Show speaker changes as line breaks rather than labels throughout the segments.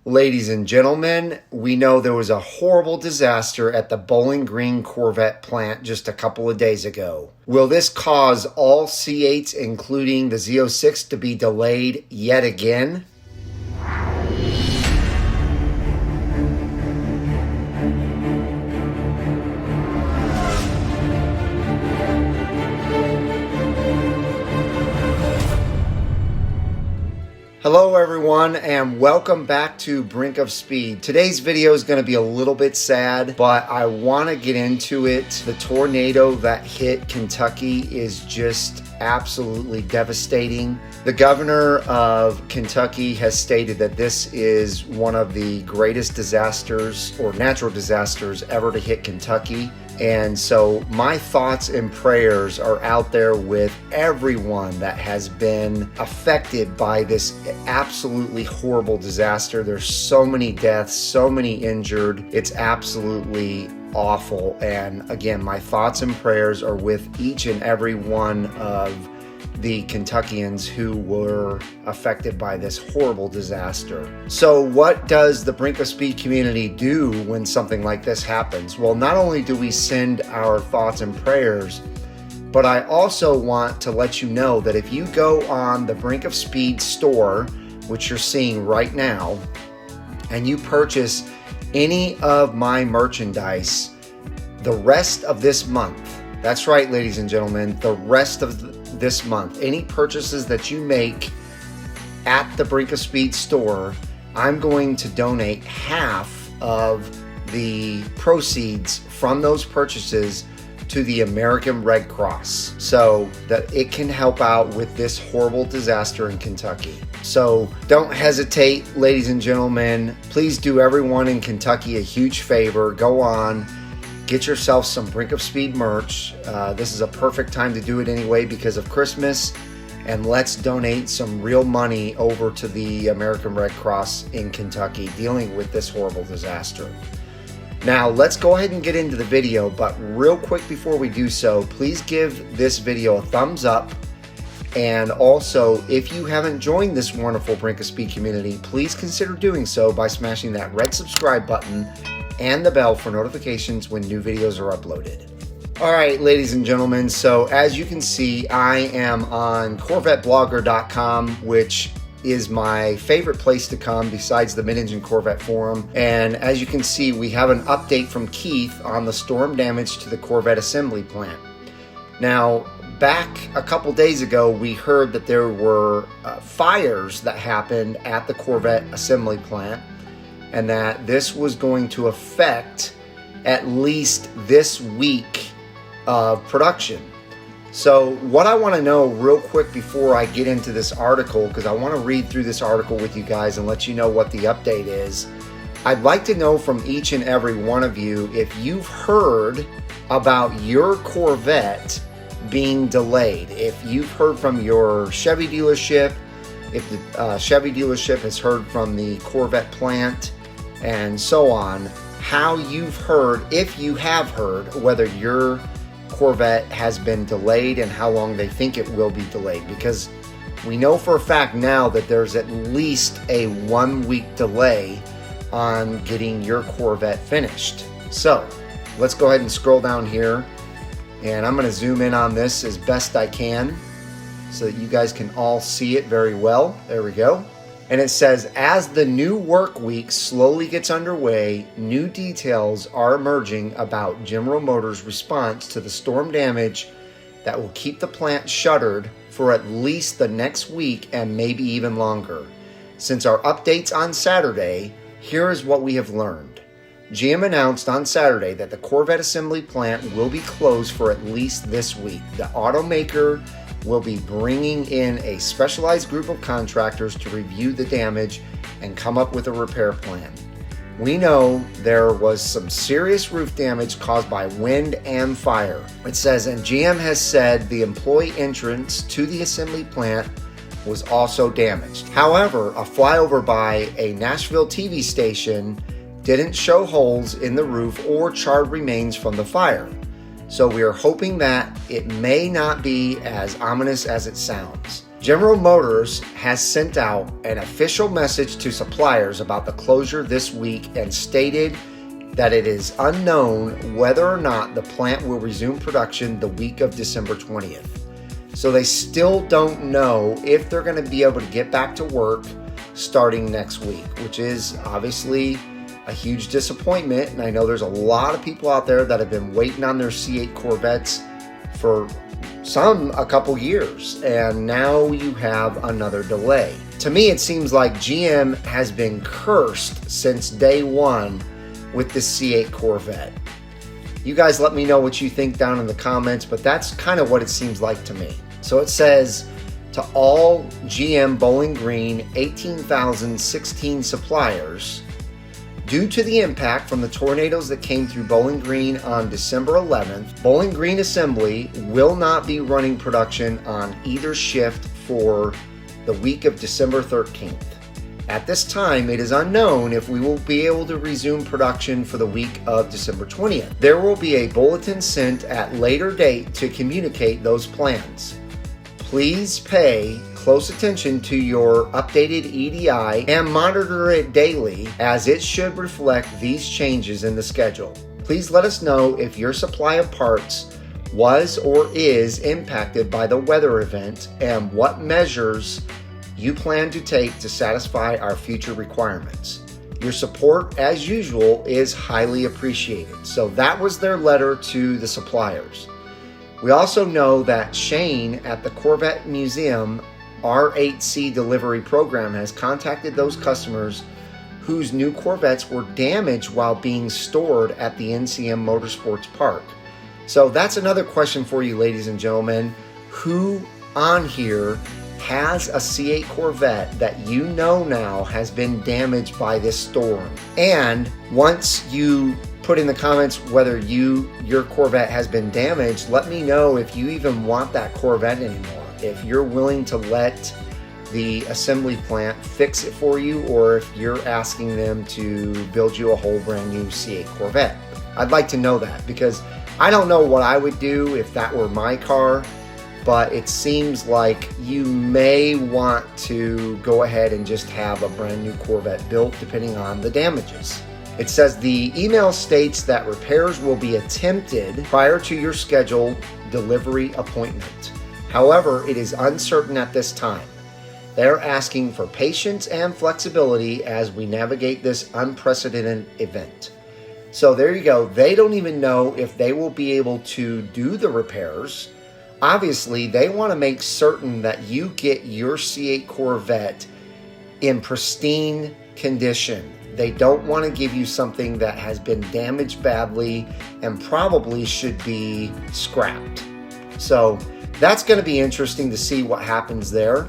Ladies and gentlemen, we know there was a horrible disaster at the Bowling Green Corvette plant just a couple of days ago. Will this cause all C8's, including the Z06, to be delayed yet again? Hello everyone and welcome back to Brinkofspeed. Today's video is going to be a little bit sad, but I want to get into it. The tornado that hit Kentucky is just absolutely devastating. The governor of Kentucky has stated that this is one of the greatest disasters or natural disasters ever to hit Kentucky. And so my thoughts and prayers are out there with everyone that has been affected by this absolutely horrible disaster. There's so many deaths, so many injured. It's absolutely awful. And again, my thoughts and prayers are with each and every one of the Kentuckians who were affected by this horrible disaster. So what does the Brinkofspeed community do when something like this happens? Well, not only do we send our thoughts and prayers, but I also want to let you know that if you go on the Brinkofspeed store, which you're seeing right now, and you purchase any of my merchandise the rest of this month, that's right, ladies and gentlemen, the rest of this month, any purchases that you make at the Brinkofspeed store, I'm going to donate half of the proceeds from those purchases to the American Red Cross so that it can help out with this horrible disaster in Kentucky. So don't hesitate, ladies and gentlemen. Please do everyone in Kentucky a huge favor. Go on, get yourself some Brinkofspeed merch. This is a perfect time to do it anyway because of Christmas. And let's donate some real money over to the American Red Cross in Kentucky dealing with this horrible disaster. Now, let's go ahead and get into the video. But real quick before we do so, please give this video a thumbs up. And also, if you haven't joined this wonderful Brinkofspeed community, please consider doing so by smashing that red subscribe button and the bell for notifications when new videos are uploaded. All right, ladies and gentlemen, so as you can see, I am on CorvetteBlogger.com, which is my favorite place to come besides the Mid-Engine Corvette Forum. And as you can see, we have an update from Keith on the storm damage to the Corvette assembly plant. Now, back a couple days ago, we heard that there were fires that happened at the Corvette assembly plant, and that this was going to affect at least this week of production. So what I want to know real quick before I get into this article, because I want to read through this article with you guys and let you know what the update is, I'd like to know from each and every one of you if you've heard about your Corvette being delayed. If you've heard from your Chevy dealership, if the Chevy dealership has heard from the Corvette plant, and so on, how you've heard, if you have heard, whether your Corvette has been delayed and how long they think it will be delayed. Because we know for a fact now that there's at least a 1 week delay on getting your Corvette finished. So let's go ahead and scroll down here, and I'm going to zoom in on this as best I can so that you guys can all see it very well. There we go. And it says, as the new work week slowly gets underway, new details are emerging about General Motors' response to the storm damage that will keep the plant shuttered for at least the next week and maybe even longer. Since our updates on Saturday, here is what we have learned. GM announced on Saturday that the Corvette assembly plant will be closed for at least this week. The automaker will be bringing in a specialized group of contractors to review the damage and come up with a repair plan. We know there was some serious roof damage caused by wind and fire. It says, and GM has said the employee entrance to the assembly plant was also damaged. However, a flyover by a Nashville TV station didn't show holes in the roof or charred remains from the fire. So we are hoping that it may not be as ominous as it sounds. General Motors has sent out an official message to suppliers about the closure this week and stated that it is unknown whether or not the plant will resume production the week of December 20th. So they still don't know if they're going to be able to get back to work starting next week, which is obviously a huge disappointment. And I know there's a lot of people out there that have been waiting on their C8 Corvettes for a couple years, and now you have another delay. To me, it seems like GM has been cursed since day one with the C8 Corvette. You guys let me know what you think down in the comments, but that's kind of what it seems like to me. So it says, to all GM Bowling Green 18,016 suppliers, due to the impact from the tornadoes that came through Bowling Green on December 11th, Bowling Green Assembly will not be running production on either shift for the week of December 13th. At this time, it is unknown if we will be able to resume production for the week of December 20th. There will be a bulletin sent at later date to communicate those plans. Please pay close attention to your updated EDI and monitor it daily, as it should reflect these changes in the schedule. Please let us know if your supply of parts was or is impacted by the weather event and what measures you plan to take to satisfy our future requirements. Your support, as usual, is highly appreciated. So that was their letter to the suppliers. We also know that Shane at the Corvette Museum R8C delivery program has contacted those customers whose new Corvettes were damaged while being stored at the NCM Motorsports Park. So that's another question for you, ladies and gentlemen. Who on here has a C8 Corvette that you know now has been damaged by this storm? And once you put in the comments whether your Corvette has been damaged, let me know if you even want that Corvette anymore. If you're willing to let the assembly plant fix it for you, or if you're asking them to build you a whole brand new C8 Corvette. I'd like to know that, because I don't know what I would do if that were my car, but it seems like you may want to go ahead and just have a brand new Corvette built depending on the damages. It says the email states that repairs will be attempted prior to your scheduled delivery appointment. However, it is uncertain at this time. They're asking for patience and flexibility as we navigate this unprecedented event. So there you go. They don't even know if they will be able to do the repairs. Obviously, they want to make certain that you get your C8 Corvette in pristine condition. They don't want to give you something that has been damaged badly and probably should be scrapped. So that's going to be interesting to see what happens there.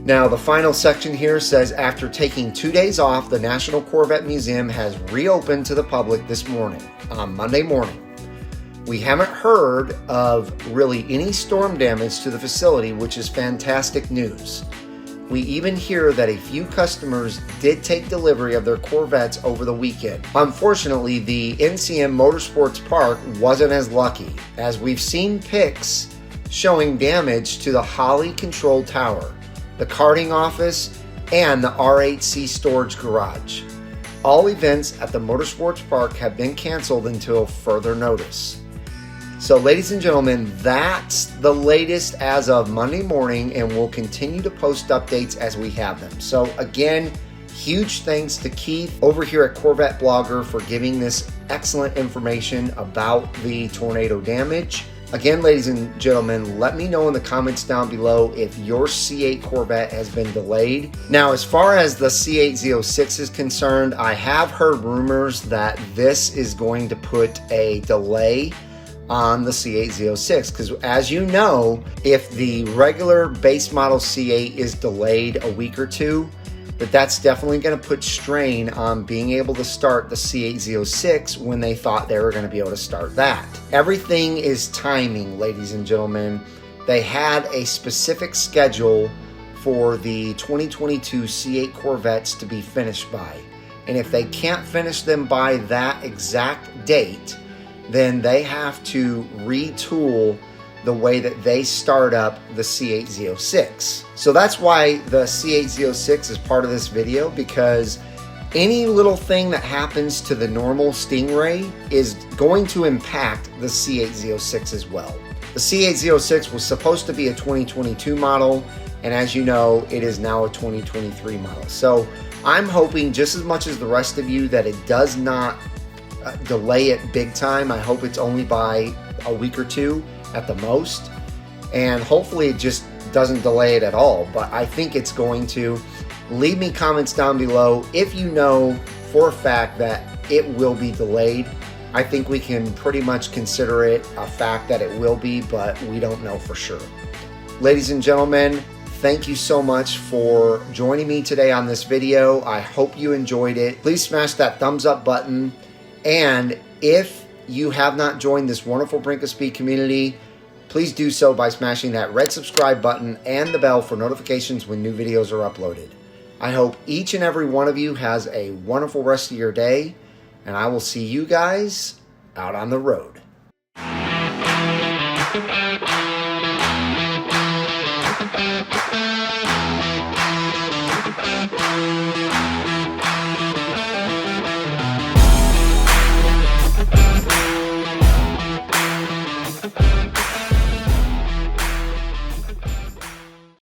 Now, the final section here says, after taking 2 days off, the National Corvette Museum has reopened to the public this morning, on Monday morning. We haven't heard of really any storm damage to the facility, which is fantastic news. We even hear that a few customers did take delivery of their Corvettes over the weekend. Unfortunately, the NCM Motorsports Park wasn't as lucky, as we've seen pics showing damage to the Holly Control Tower, the karting office, and the R8C storage garage. All events at the Motorsports Park have been canceled until further notice. So, ladies and gentlemen, that's the latest as of Monday morning, and we'll continue to post updates as we have them. So again, huge thanks to Keith over here at Corvette Blogger for giving this excellent information about the tornado damage. Again, ladies and gentlemen, let me know in the comments down below if your C8 Corvette has been delayed. Now, as far as the C8 Z06 is concerned, I have heard rumors that this is going to put a delay on the C8 Z06, because as you know, if the regular base model C8 is delayed a week or two, that's definitely going to put strain on being able to start the C8 Z06 when they thought they were going to be able to start that. Everything is timing, ladies and gentlemen. They had a specific schedule for the 2022 C8 Corvettes to be finished by, and if they can't finish them by that exact date, then they have to retool the way that they start up the C8 Z06. So that's why the C8 Z06 is part of this video, because any little thing that happens to the normal Stingray is going to impact the C8 Z06 as well. The C8 Z06 was supposed to be a 2022 model, and as you know, it is now a 2023 model. So I'm hoping, just as much as the rest of you, that it does not delay it big time. I hope it's only by a week or two at the most, and hopefully it just doesn't delay it at all, but I think it's going to. Leave me comments down below if you know for a fact that it will be delayed. I think we can pretty much consider it a fact that it will be, but we don't know for sure. Ladies and gentlemen, thank you so much for joining me today on this video. I hope you enjoyed it. Please smash that thumbs up button, and if you have not joined this wonderful Brinkofspeed community, please do so by smashing that red subscribe button and the bell for notifications when new videos are uploaded. I hope each and every one of you has a wonderful rest of your day, and I will see you guys out on the road.